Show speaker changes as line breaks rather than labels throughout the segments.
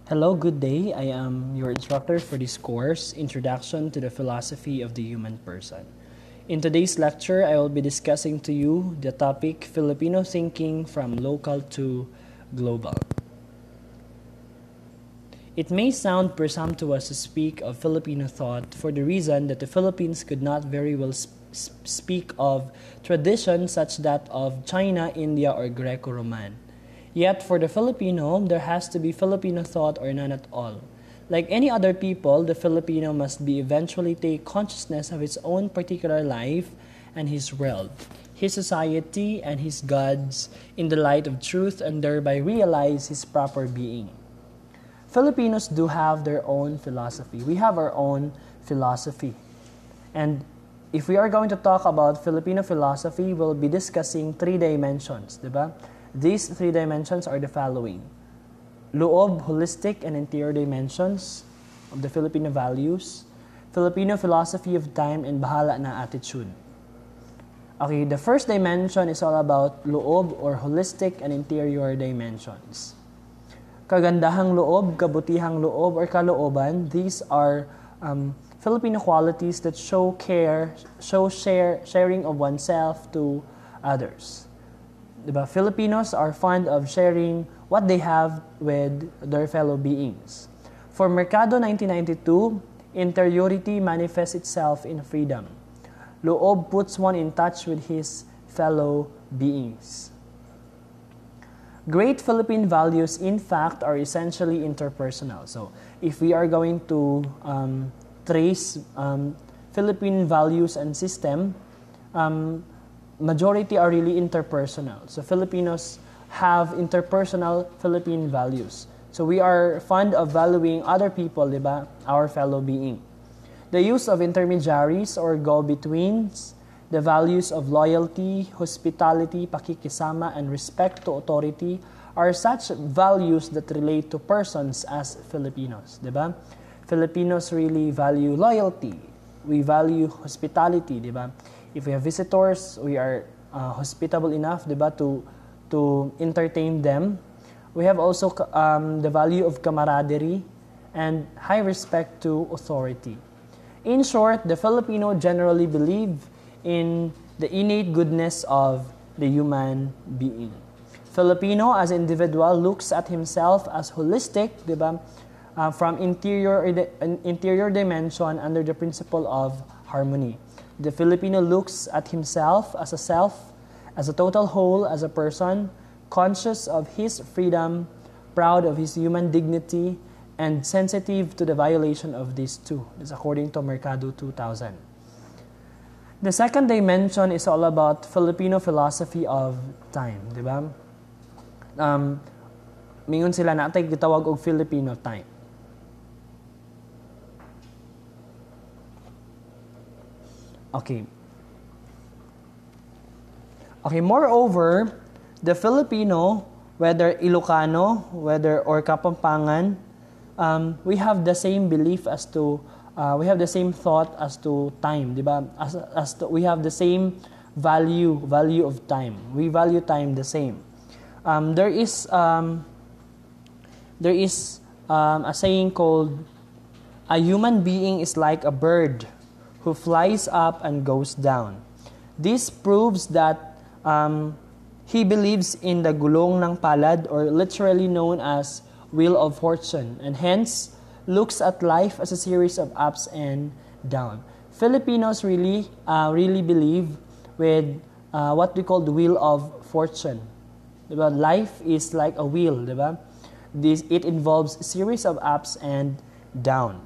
Hello, good day. I am your instructor for this course, Introduction to the Philosophy of the Human Person. In today's lecture, I will be discussing to you the topic Filipino thinking from local to global. It may sound presumptuous to speak of Filipino thought for the reason that the Philippines could not very well speak of traditions such that of China, India, or Greco-Roman. Yet, for the Filipino, there has to be Filipino thought or none at all. Like any other people, the Filipino must be eventually take consciousness of his own particular life and his world, his society and his gods in the light of truth and thereby realize his proper being. Filipinos do have their own philosophy. We have our own philosophy. And if we are going to talk about Filipino philosophy, we'll be discussing three dimensions, diba? These three dimensions are the following. Loob, holistic, and interior dimensions of the Filipino values. Filipino philosophy of time, and bahala na attitude. Okay, the first dimension is all about loob or holistic and interior dimensions. Kagandahang loob, kabutihang loob, or kalooban, these are Filipino qualities that show care, sharing of oneself to others. Diba? Filipinos are fond of sharing what they have with their fellow beings. For Mercado 1992, interiority manifests itself in freedom. Loob puts one in touch with his fellow beings. Great Philippine values, in fact, are essentially interpersonal. So, if we are going to trace Philippine values and system, majority are really interpersonal. So Filipinos have interpersonal Philippine values. So we are fond of valuing other people, diba? Our fellow being. The use of intermediaries or go-betweens, the values of loyalty, hospitality, pakikisama, and respect to authority are such values that relate to persons as Filipinos, diba? Filipinos really value loyalty. We value hospitality, diba? If we have visitors, we are hospitable enough, diba, to entertain them. We have also the value of camaraderie and high respect to authority. In short, the Filipino generally believe in the innate goodness of the human being. Filipino as an individual looks at himself as holistic, diba, from interior dimension under the principle of harmony. The Filipino looks at himself, as a total whole, as a person, conscious of his freedom, proud of his human dignity, and sensitive to the violation of these two. This is according to Mercado 2000. The second dimension is all about Filipino philosophy of time, di ba? Mingon sila natay gitawag og Filipino time. Okay, moreover, the Filipino, whether Ilocano, or Kapampangan, we have the same belief as to, we have the same thought as to time, diba? We have the same value of time. We value time the same. There is a saying called, a human being is like a bird who flies up and goes down. This proves that he believes in the gulong ng palad, or literally known as wheel of fortune, and hence looks at life as a series of ups and downs. Filipinos really believe with what we call the wheel of fortune. Diba? Life is like a wheel, diba? It involves a series of ups and downs.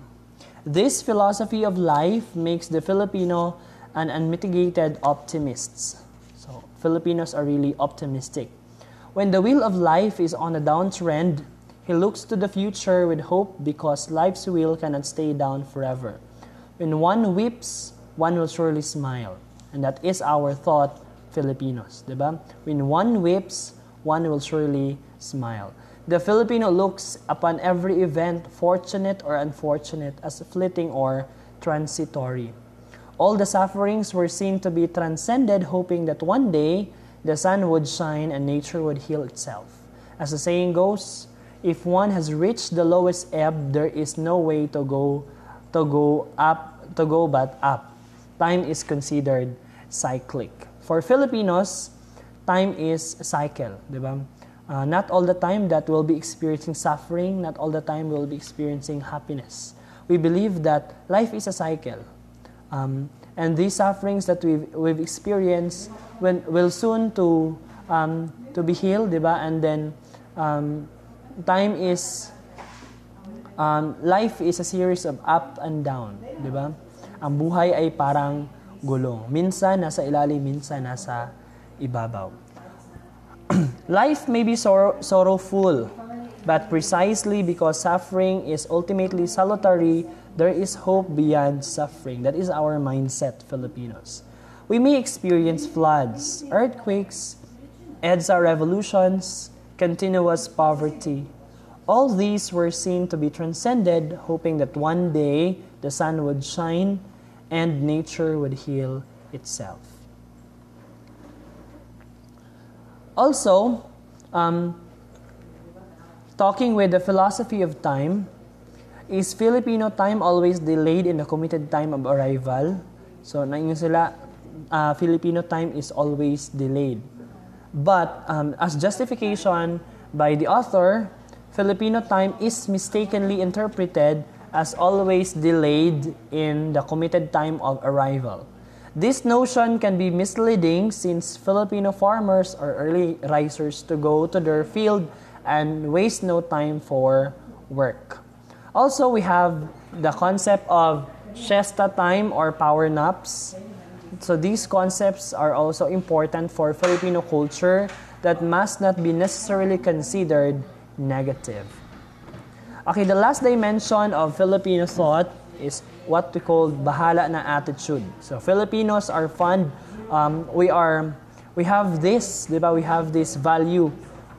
This philosophy of life makes the Filipino an unmitigated optimist. So, Filipinos are really optimistic. When the wheel of life is on a downtrend, he looks to the future with hope because life's wheel cannot stay down forever. When one weeps, one will surely smile. And that is our thought, Filipinos. Diba? When one weeps, one will surely smile. The Filipino looks upon every event, fortunate or unfortunate, as fleeting or transitory. All the sufferings were seen to be transcended, hoping that one day the sun would shine and nature would heal itself. As the saying goes, if one has reached the lowest ebb, there is no way to go but up. Time is considered cyclic. For Filipinos, time is a cycle, di ba? Not all the time that we'll be experiencing suffering, not all the time we'll be experiencing happiness. We believe that life is a cycle. And these sufferings that we've experienced will soon to be healed, di ba? And then life is a series of up and down, di ba? Ang buhay ay parang gulong. Minsan nasa ilalim, minsan nasa ibabaw. Life may be sorrowful, but precisely because suffering is ultimately salutary, there is hope beyond suffering. That is our mindset, Filipinos. We may experience floods, earthquakes, EDSA revolutions, continuous poverty. All these were seen to be transcended, hoping that one day the sun would shine and nature would heal itself. Also, talking with the philosophy of time, is Filipino time always delayed in the committed time of arrival? So, naingon sila, Filipino time is always delayed. But, as justification by the author, Filipino time is mistakenly interpreted as always delayed in the committed time of arrival. This notion can be misleading since Filipino farmers are early risers to go to their field and waste no time for work. Also, we have the concept of siesta time or power naps. So these concepts are also important for Filipino culture that must not be necessarily considered negative. Okay, the last dimension of Filipino thought is what we call bahala na attitude. So Filipinos are fond, we have this, di ba? We have this value,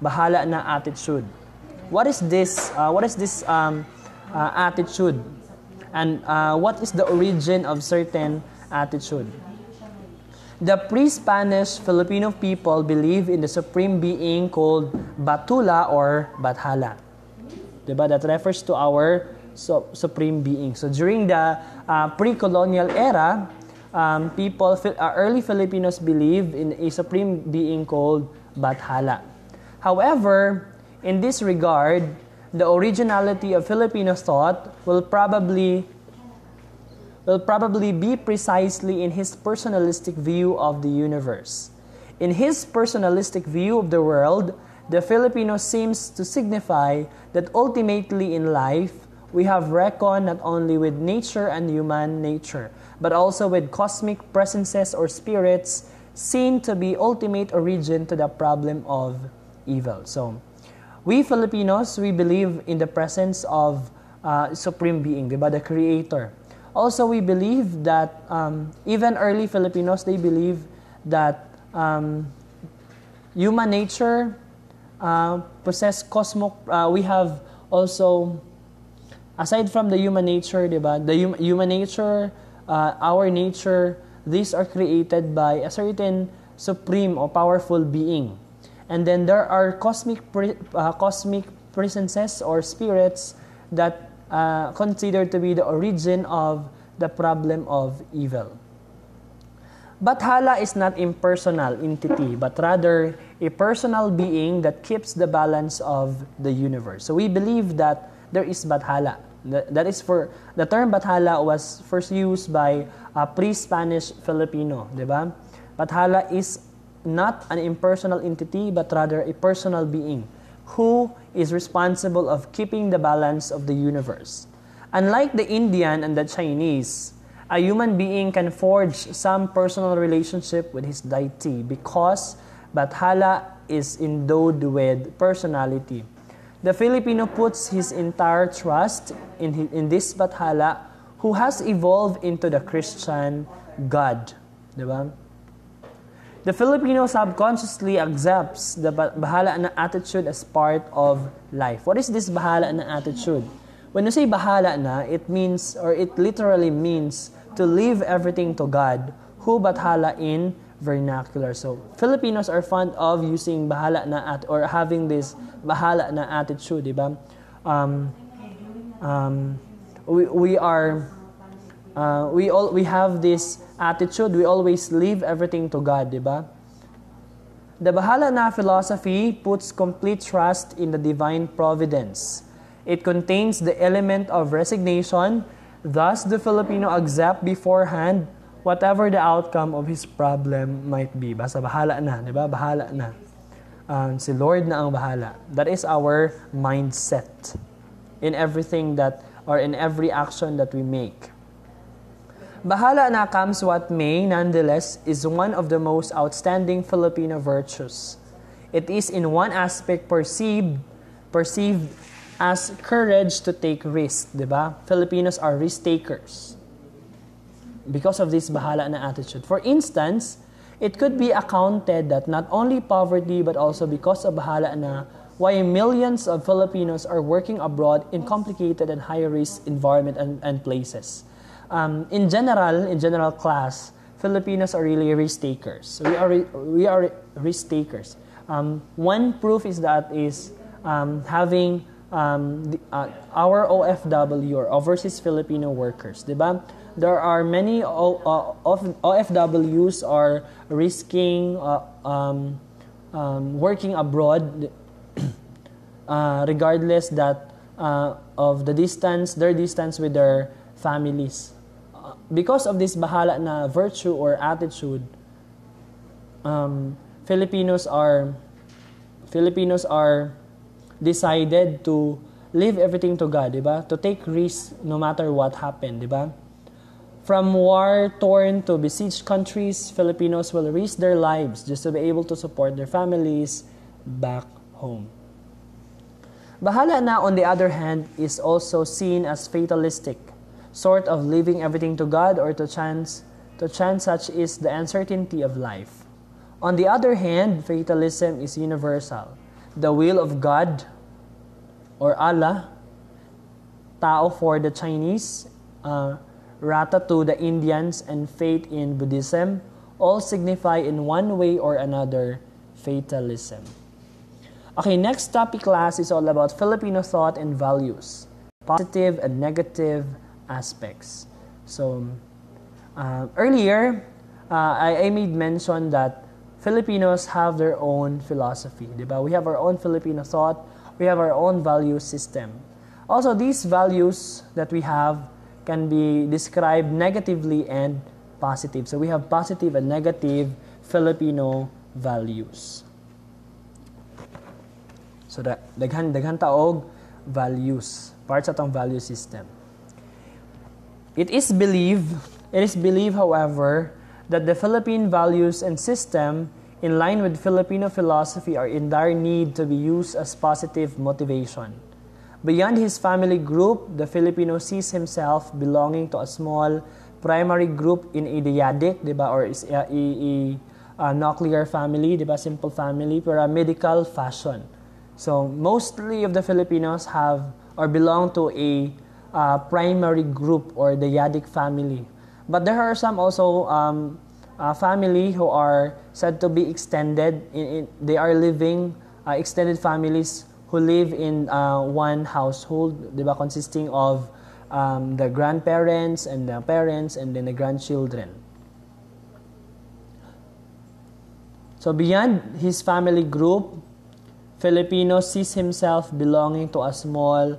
bahala na attitude. What is this? Attitude? And what is the origin of certain attitude? The pre-Spanish Filipino people believe in the supreme being called Batula or Bathala. Diba? That refers to our supreme being. So during the pre-colonial era, early Filipinos believe in a supreme being called Bathala. However, in this regard, the originality of Filipino thought will probably be precisely in his personalistic view of the universe. In his personalistic view of the world, the Filipino seems to signify that ultimately in life, we have reckoned not only with nature and human nature, but also with cosmic presences or spirits seen to be ultimate origin to the problem of evil. So, we Filipinos, we believe in the presence of supreme being, diba? The Creator. Also, we believe that even early Filipinos, they believe that human nature possess we have also, aside from the human nature, diba? The human nature, our nature, these are created by a certain supreme or powerful being. And then there are cosmic presences or spirits that considered to be the origin of the problem of evil. Bathala is not impersonal entity, but rather a personal being that keeps the balance of the universe. So we believe that there is Bathala. That is for the term Bathala was first used by a pre-Spanish Filipino, diba? Bathala is not an impersonal entity, but rather a personal being who is responsible of keeping the balance of the universe. Unlike the Indian and the Chinese, a human being can forge some personal relationship with his deity because Bathala is endowed with personality. The Filipino puts his entire trust in this Bathala who has evolved into the Christian God. Diba? The Filipino subconsciously accepts the bahala na attitude as part of life. What is this bahala na attitude? When you say bahala na, it means, or it literally means, to leave everything to God, who bathala in vernacular. So Filipinos are fond of using bahala na or having this bahala na attitude, di ba? We have this attitude. We always leave everything to God, di ba? The bahala na philosophy puts complete trust in the divine providence. It contains the element of resignation. Thus, the Filipino accept beforehand whatever the outcome of his problem might be. Basta bahala na, di ba? Bahala na. Si Lord na ang bahala. That is our mindset in everything that, or in every action that we make. Bahala na comes what may, nonetheless, is one of the most outstanding Filipino virtues. It is in one aspect perceived as courage to take risks, di ba? Filipinos are risk takers because of this bahala na attitude. For instance, it could be accounted that not only poverty but also because of bahala na, why millions of Filipinos are working abroad in complicated and high-risk environment and places. In general class, Filipinos are really risk takers. We are risk takers. One proof is that having our OFW or overseas Filipino workers, di ba? There are many OFWs are risking working abroad regardless that of their distance with their families. Because of this bahala na virtue or attitude, Filipinos are decided to leave everything to God, di ba? To take risks no matter what happened, di ba? From war-torn to besieged countries, Filipinos will risk their lives just to be able to support their families back home. Bahala na, on the other hand, is also seen as fatalistic, sort of leaving everything to God or to chance, such is the uncertainty of life. On the other hand, fatalism is universal. The will of God, or Allah, Tao for the Chinese, Rata to the Indians, and faith in Buddhism, all signify in one way or another fatalism. Okay, next topic class is all about Filipino thought and values, positive and negative aspects. So, earlier, I made mention that Filipinos have their own philosophy, diba? We have our own Filipino thought, we have our own value system. Also, these values that we have can be described negatively and positive. So we have positive and negative Filipino values. So daghan taog values, parts atong value system. It is believed, however, that the Philippine values and system, in line with Filipino philosophy, are in dire need to be used as positive motivation. Beyond his family group, the Filipino sees himself belonging to a small primary group in a dyadic, diba, or a nuclear family, diba, simple family, pero a medical fashion. So mostly of the Filipinos have or belong to a primary group or dyadic family. But there are some also family who are said to be extended. They are living extended families who live in one household, diba, consisting of the grandparents and the parents and then the grandchildren. So beyond his family group, Filipino sees himself belonging to a small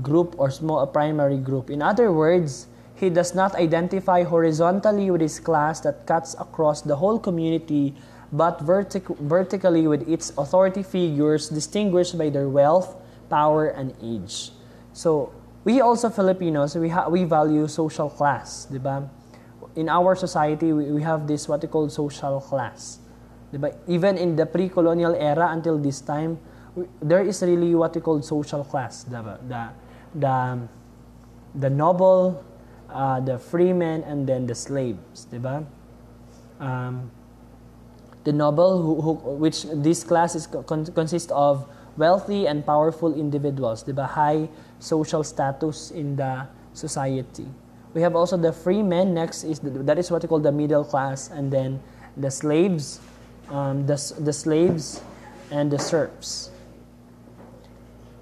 group or a primary group. In other words, he does not identify horizontally with his class that cuts across the whole community, but vertically with its authority figures distinguished by their wealth, power, and age. So, we also Filipinos, we value social class, diba? In our society, we have this what we call social class. Diba? Even in the pre-colonial era until this time, there is really what we call social class. Diba? The noble, the freemen, and then the slaves. Diba? The noble, which this class consists of wealthy and powerful individuals, diba? High social status in the society. We have also the free men. Next is that is what we call the middle class, and then the slaves, the slaves, and the serfs.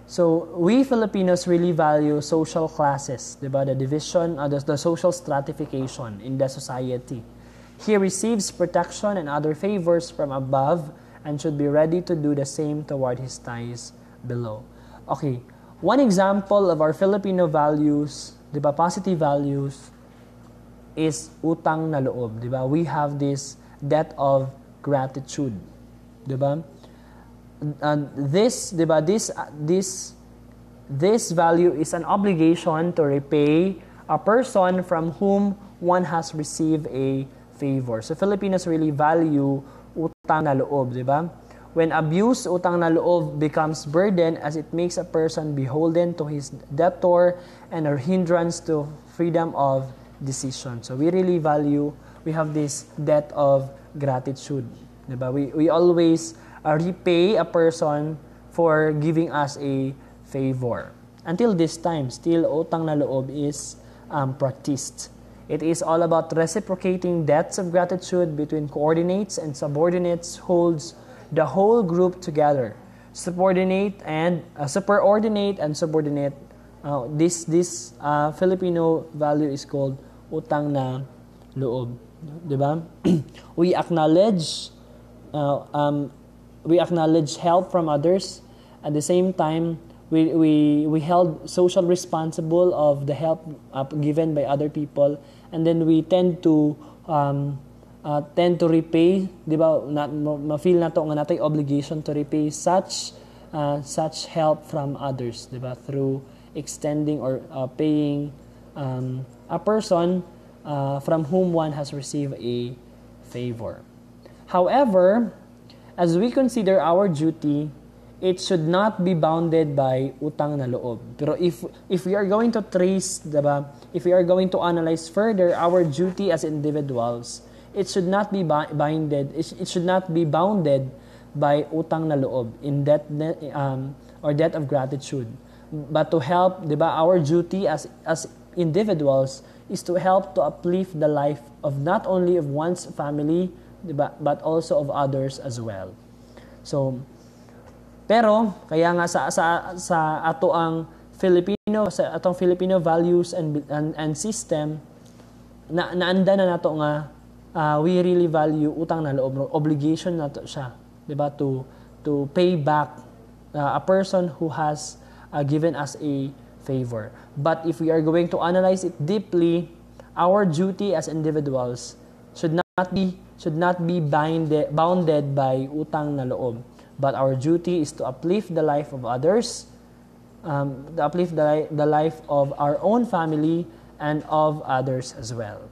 So we Filipinos really value social classes, diba? The division, the social stratification in the society. He receives protection and other favors from above and should be ready to do the same toward his ties below. Okay, one example of our Filipino values, diba, positive values, is utang na loob, diba? We have this debt of gratitude, diba? This value is an obligation to repay a person from whom one has received a favor. So Filipinos really value utang na loob, diba? When abuse, utang na loob becomes burden as it makes a person beholden to his debtor and a hindrance to freedom of decision. So we really value, we have this debt of gratitude, diba? We always repay a person for giving us a favor. Until this time, still utang na loob is practiced. It is all about reciprocating debts of gratitude between coordinates and subordinates, holds the whole group together. Superordinate and subordinate. This Filipino value is called utang na loob, diba? We acknowledge help from others. At the same time, we held social responsible of the help given by other people, and then we tend to repay, di ba? Ma-feel nato nga natay obligation to repay such help from others, di ba? Through extending or paying a person from whom one has received a favor. However, as we consider our duty, it should not be bounded by utang na loob. Pero if we are going to trace, diba, if we are going to analyze further our duty as individuals, it should not be bounded. It should not be bounded by utang na loob in debt or debt of gratitude, but to help, diba, our duty as individuals is to help to uplift the life of not only of one's family, diba, but also of others as well. So, pero kaya nga sa atong Filipino values and system naanda na nato nga we really value utang na loob, obligation nato siya, diba, to pay back a person who has given us a favor. But if we are going to analyze it deeply, our duty as individuals should not be bounded by utang na loob. But our duty is to uplift the life of others, to uplift the life of our own family and of others as well.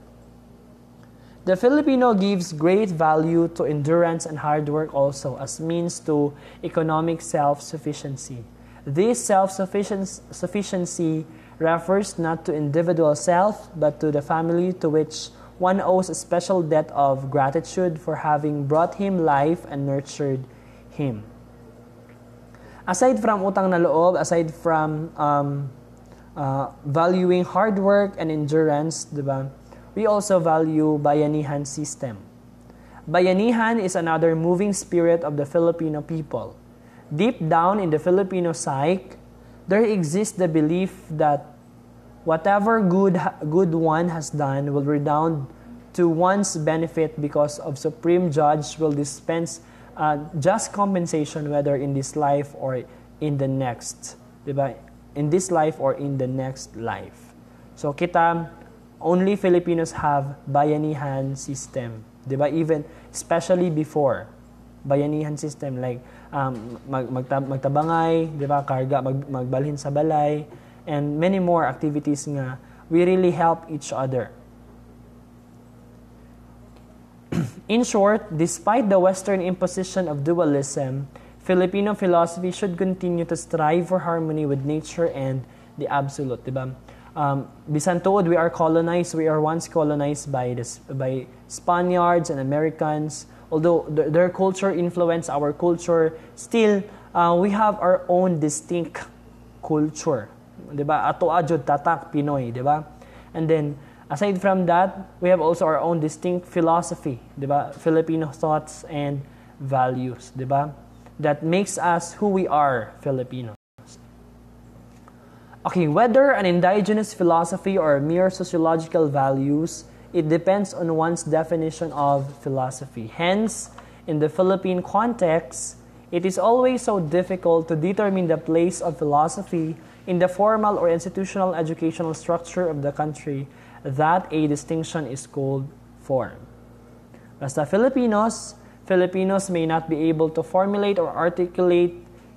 The Filipino gives great value to endurance and hard work also as means to economic self-sufficiency. This self-sufficiency refers not to individual self, but to the family to which one owes a special debt of gratitude for having brought him life and nurtured him. Aside from utang na loob, aside from valuing hard work and endurance, diba, we also value bayanihan system. Bayanihan is another moving spirit of the Filipino people. Deep down in the Filipino psyche, there exists the belief that whatever good one has done will redound to one's benefit because of Supreme Judge will dispense just compensation whether in this life or in the next, diba? In this life or in the next life. So kita, only Filipinos have bayanihan system, diba? Even especially before bayanihan system, like magtabangay, diba, karga, magbalhin sa balay, and many more activities nga we really help each other. In short, despite the Western imposition of dualism, Filipino philosophy should continue to strive for harmony with nature and the absolute, diba? Bisan tuod we are colonized, we are once colonized by Spaniards and Americans. Although their culture influenced our culture, still we have our own distinct culture, diba? Ato adjud tatak Pinoy, diba? And then Aside from that, we have also our own distinct philosophy, di ba? Filipino thoughts and values, di ba? That makes us who we are, Filipinos. Okay, whether an indigenous philosophy or mere sociological values, it depends on one's definition of philosophy. Hence, in the Philippine context, it is always so difficult to determine the place of philosophy in the formal or institutional educational structure of the country that a distinction is called for. Basta Filipinos may not be able to formulate or articulate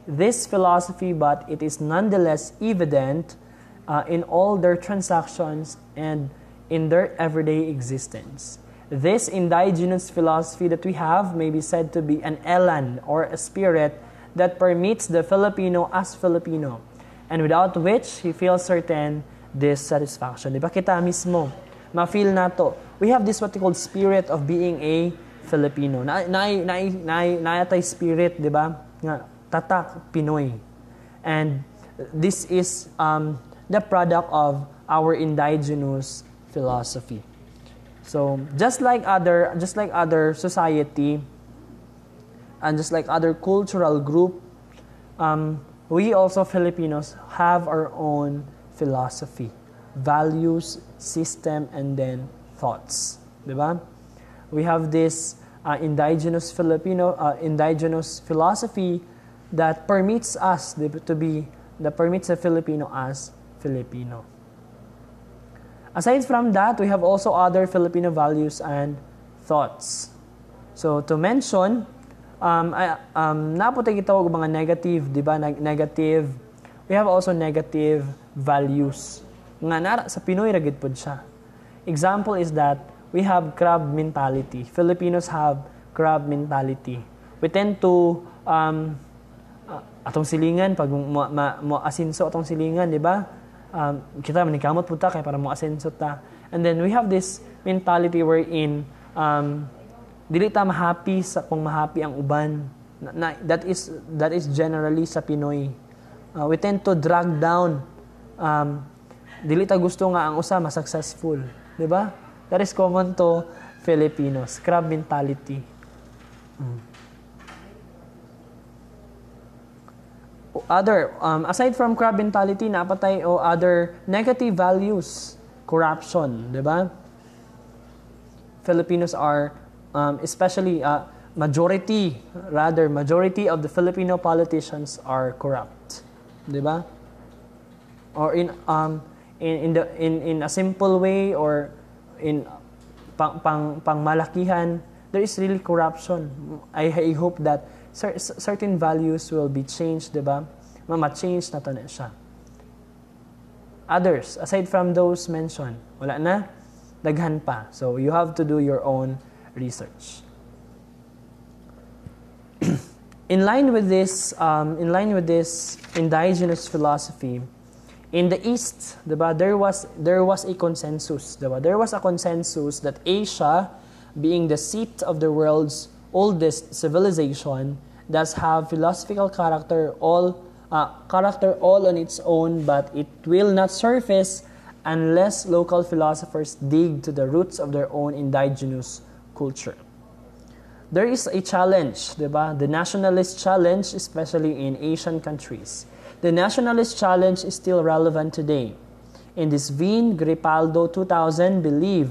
this philosophy, but it is nonetheless evident in all their transactions and in their everyday existence. This indigenous philosophy that we have may be said to be an elan or a spirit that permits the Filipino as Filipino, and without which he feels certain dissatisfaction. Di ba kita mismo, ma-feel nato, we have this what we call spirit of being a Filipino. Naatay spirit, di ba? Nga, tatak, Pinoy. And this is the product of our indigenous philosophy. So, just like other society and just like other cultural group, we also Filipinos have our own philosophy, values, system, and then thoughts. Diba? We have this indigenous philosophy that permits us permits a Filipino as Filipino. Aside from that, we have also other Filipino values and thoughts. So, to mention, naputay kita og mga negative, di ba? Negative. We have also negative values. Nga nara sa Pinoy ragid pod siya. Example is that we have crab mentality. Filipinos have crab mentality. We tend to atong silingan pag mo asinso atong silingan, di ba? Kita manikamot po ta kaya para mo asenso ta. And then we have this mentality wherein dili ta mahappy sa kung mahappy ang uban. That is generally sa Pinoy. We tend to drag down. Dili ta gusto nga ang usa ma-successful, di ba? That is common to Filipinos, crab mentality. Aside from crab mentality, napatay o other negative values, corruption, di ba? Filipinos are, especially majority of the Filipino politicians are corrupt, di ba? Or in a simple way or in pangmalakihan, there is really corruption. I hope that certain values will be changed, diba? Ma-change na to na siya. Others, aside from those mentioned, wala na, daghan pa. So you have to do your own research. In line with this indigenous philosophy, in the East, diba, there was a consensus, diba? There was a consensus that Asia, being the seat of the world's oldest civilization, does have philosophical character all on its own, but it will not surface unless local philosophers dig to the roots of their own indigenous culture. There is a challenge, diba? The nationalist challenge, especially in Asian countries. The nationalist challenge is still relevant today. In this vein, Gripaldo 2000 believe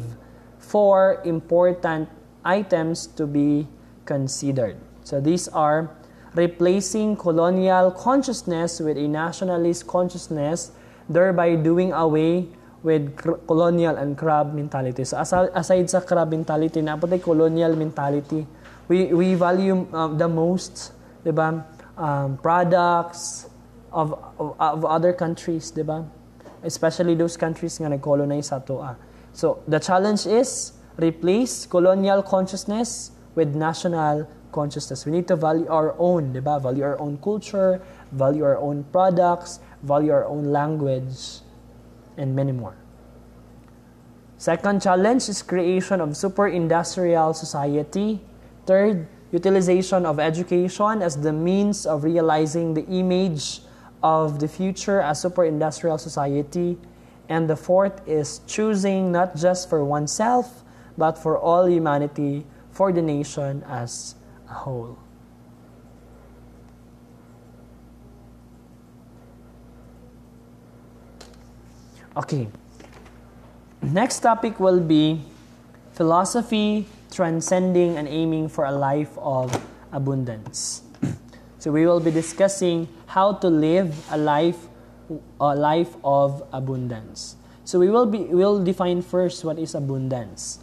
4 important items to be considered. So these are replacing colonial consciousness with a nationalist consciousness, thereby doing away with colonial and crab mentality. So aside sa crab mentality, napatay colonial mentality. We value the most, diba? Products of other countries, diba? Especially those countries nga nag-colonize sa toa. So the challenge is replace colonial consciousness with national consciousness. We need to value our own, diba? Value our own culture, value our own products, value our own language, and many more. Second challenge is creation of super-industrial society. Third, utilization of education as the means of realizing the image of the future as super-industrial society. And the fourth is choosing not just for oneself, but for all humanity, for the nation as a whole. Okay. Next topic will be philosophy transcending and aiming for a life of abundance. So we will be discussing how to live a life of abundance. So we'll define first what is abundance.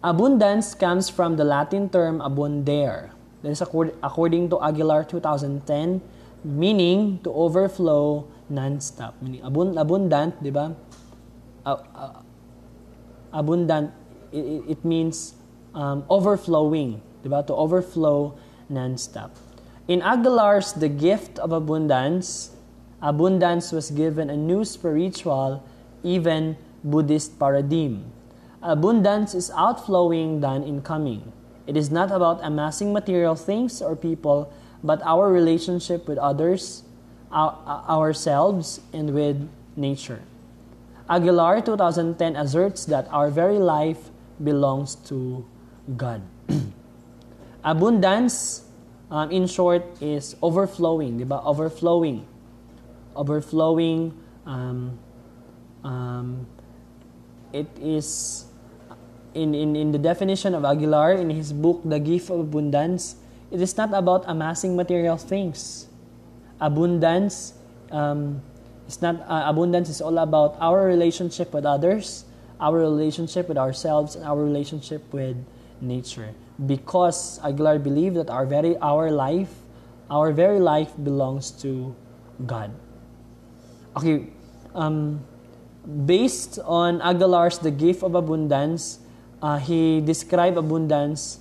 Abundance comes from the Latin term abundare. That is according to Aguilar 2010, meaning to overflow non-stop. Meaning abundant, di ba? Abundant, it means overflowing, di ba? To overflow non-stop. In Aguilar's The Gift of Abundance, abundance was given a new spiritual, even Buddhist paradigm. Abundance is outflowing than incoming. It is not about amassing material things or people, but our relationship with others, ourselves, and with nature. Aguilar 2010 asserts that our very life belongs to God. Abundance, in short, is overflowing, di ba? Overflowing. It is in the definition of Aguilar in his book The Gift of Abundance, it is not about amassing material things. Abundance abundance is all about our relationship with others, our relationship with ourselves, and our relationship with nature. Because Aguilar believed that our very life belongs to God. Okay, based on Aguilar's The Gift of Abundance, he described abundance.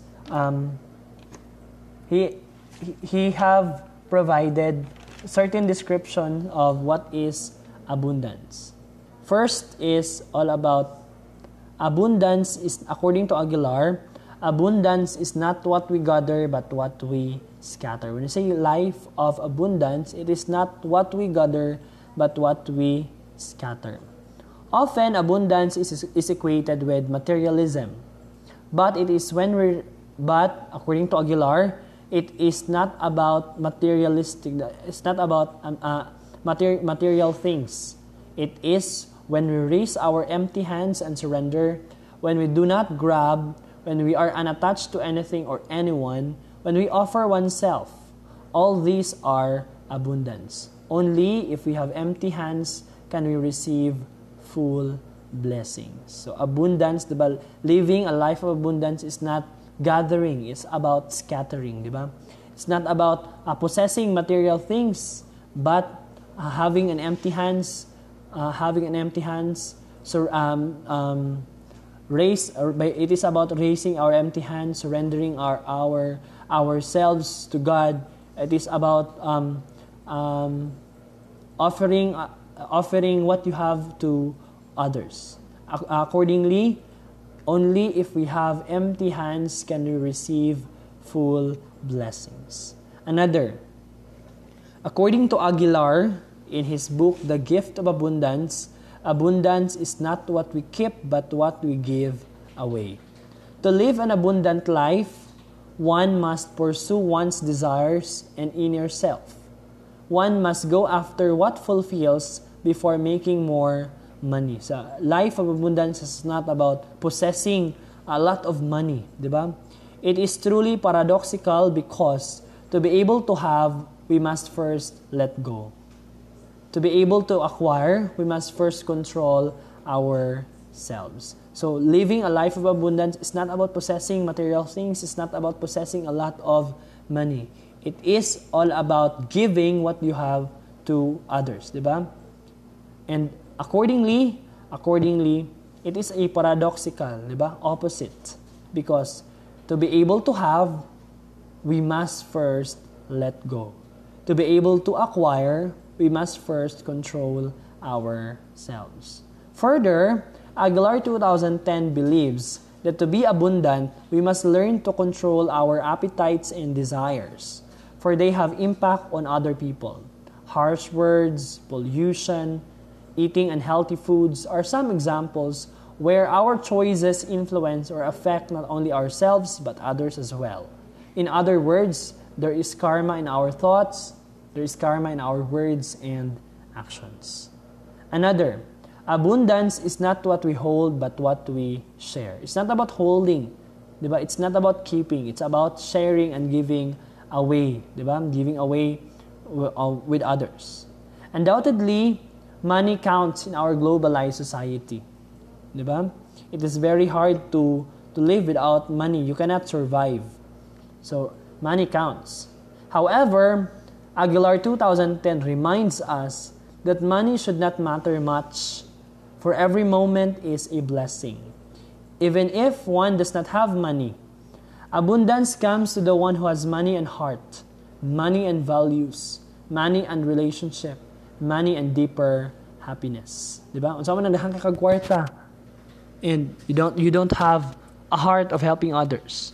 He have provided certain description of what is abundance. First is all about abundance is, according to Aguilar, abundance is not what we gather but what we scatter. When you say life of abundance, it is not what we gather but what we scatter. Often, abundance is equated with materialism, but according to Aguilar, it is not about materialistic. It's not about material things. It is when we raise our empty hands and surrender, when we do not grab, when we are unattached to anything or anyone, when we offer oneself. All these are abundance. Only if we have empty hands can we receive full blessings. So abundance, diba? Living a life of abundance is not gathering, it's about scattering, diba? It's not about possessing material things, but having an empty hands. So it is about raising our empty hands, surrendering ourselves to God. It is about offering what you have to others. Accordingly, only if we have empty hands can we receive full blessings. Another, according to Aguilar, in his book The Gift of Abundance, abundance is not what we keep but what we give away. To live an abundant life, one must pursue one's desires and inner self. One must go after what fulfills before making more money. So, life of abundance is not about possessing a lot of money, diba? It is truly paradoxical because to be able to have, we must first let go. To be able to acquire, we must first control ourselves. So, living a life of abundance is not about possessing material things. It's not about possessing a lot of money. It is all about giving what you have to others, diba? And accordingly, it is a paradoxical, diba? Opposite. Because to be able to have, we must first let go. To be able to acquire, we must first control ourselves. Further, Aguilar 2010 believes that to be abundant, we must learn to control our appetites and desires, for they have impact on other people. harsh words, pollution, eating unhealthy foods are some examples where our choices influence or affect not only ourselves but others as well. In other words, there is karma in our thoughts, there is karma in our words and actions. Another, abundance is not what we hold but what we share. It's not about holding, diba? It's not about keeping. It's about sharing and giving away, diba? Giving away with others. Undoubtedly, money counts in our globalized society, diba? It is very hard to live without money. You cannot survive. So, money counts. However, Aguilar 2010 reminds us that money should not matter much, for every moment is a blessing. Even if one does not have money, abundance comes to the one who has money and heart, money and values, money and relationship, money and deeper happiness. Diba? Unsa man nang kagwarta and you don't have a heart of helping others.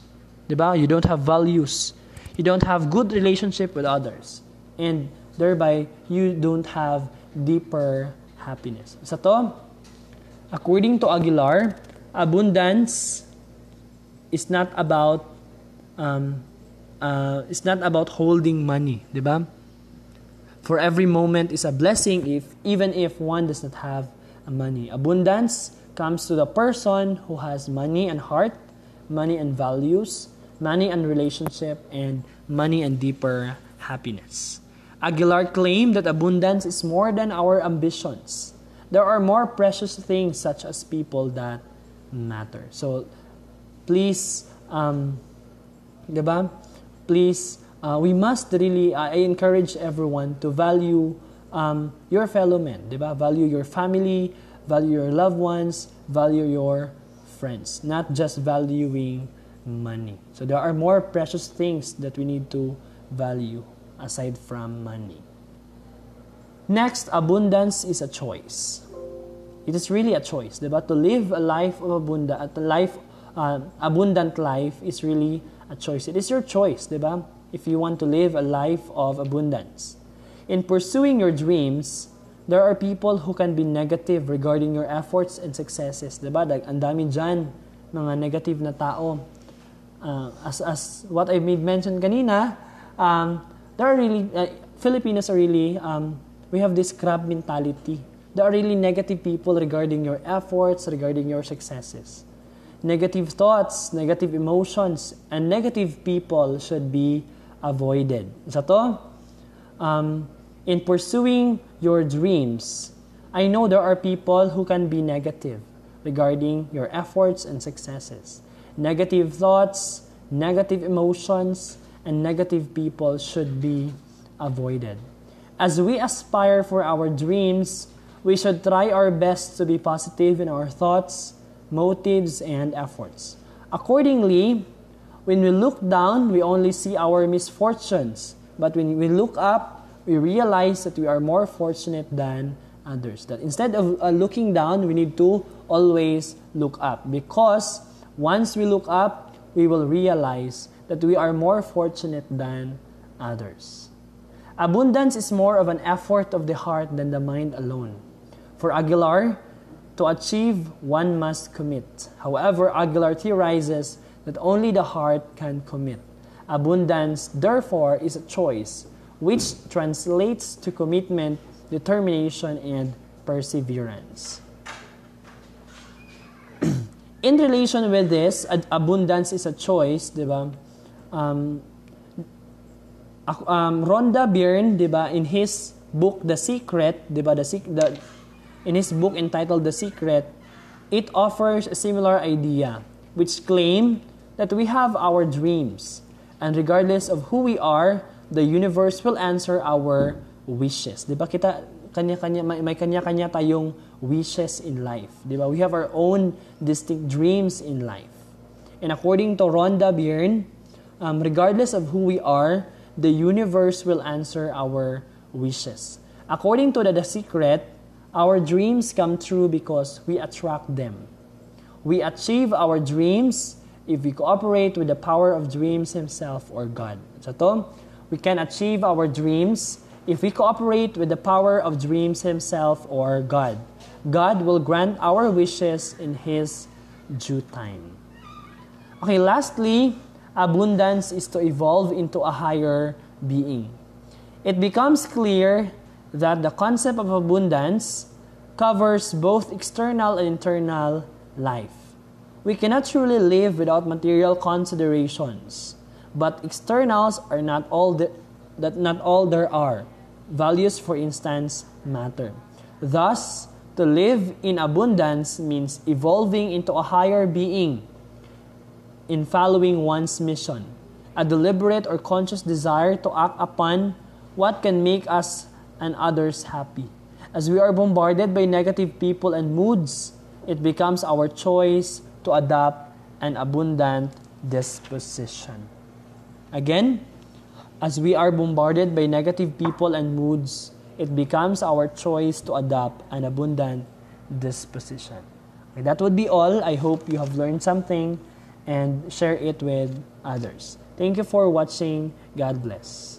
Diba? You don't have values. You don't have good relationship with others. And thereby, you don't have deeper happiness. Sa to, according to Aguilar, abundance is not about holding money, diba? For every moment is a blessing even if one does not have money. Abundance comes to the person who has money and heart, money and values, money and relationship, and money and deeper happiness. Aguilar claimed that abundance is more than our ambitions. There are more precious things such as people that matter. So, please, diba? Please, we must really, I encourage everyone to value your fellow men, diba? Value your family, value your loved ones, value your friends, not just valuing money. So there are more precious things that we need to value aside from money. Next, abundance is a choice. It is really a choice, diba? To live a life of abundant life is really a choice. It is your choice, diba? If you want to live a life of abundance. In pursuing your dreams, there are people who can be negative regarding your efforts and successes, diba? Ang dami dyan, mga negative na tao. As what I made mention kanina, there are really, Filipinos are really, we have this crab mentality. There are really negative people regarding your efforts, regarding your successes. Negative thoughts, negative emotions, and negative people should be avoided. Sa to, in pursuing your dreams, I know there are people who can be negative regarding your efforts and successes. Negative thoughts, negative emotions, and negative people should be avoided. As we aspire for our dreams, we should try our best to be positive in our thoughts, motives, and efforts. Accordingly, when we look down, we only see our misfortunes. But when we look up, we realize that we are more fortunate than others. That instead of looking down, we need to always look up. Because once we look up, we will realize that we are more fortunate than others. Abundance is more of an effort of the heart than the mind alone. For Aguilar, to achieve, one must commit. However, Aguilar theorizes that only the heart can commit. Abundance, therefore, is a choice, which translates to commitment, determination, and perseverance. In relation with this, abundance is a choice, diba? Rhonda Byrne, diba, in his book The Secret, diba, in his book entitled The Secret, it offers a similar idea, which claim that we have our dreams, and regardless of who we are, the universe will answer our wishes. Diba kita may kanya-kanya tayong wishes in life. Diba? We have our own distinct dreams in life. And according to Rhonda Byrne, regardless of who we are, the universe will answer our wishes. According to The Secret, our dreams come true because we attract them. We achieve our dreams if we cooperate with the power of dreams himself or God. So to, we can achieve our dreams if we cooperate with the power of dreams himself or God, God will grant our wishes in His due time. Okay, lastly, abundance is to evolve into a higher being. It becomes clear that the concept of abundance covers both external and internal life. We cannot truly live without material considerations, but externals are not all there are. Values, for instance, matter. Thus, to live in abundance means evolving into a higher being in following one's mission, a deliberate or conscious desire to act upon what can make us and others happy. As we are bombarded by negative people and moods, it becomes our choice to adopt an abundant disposition. Again, as we are bombarded by negative people and moods, it becomes our choice to adopt an abundant disposition. Okay, that would be all. I hope you have learned something and share it with others. Thank you for watching. God bless.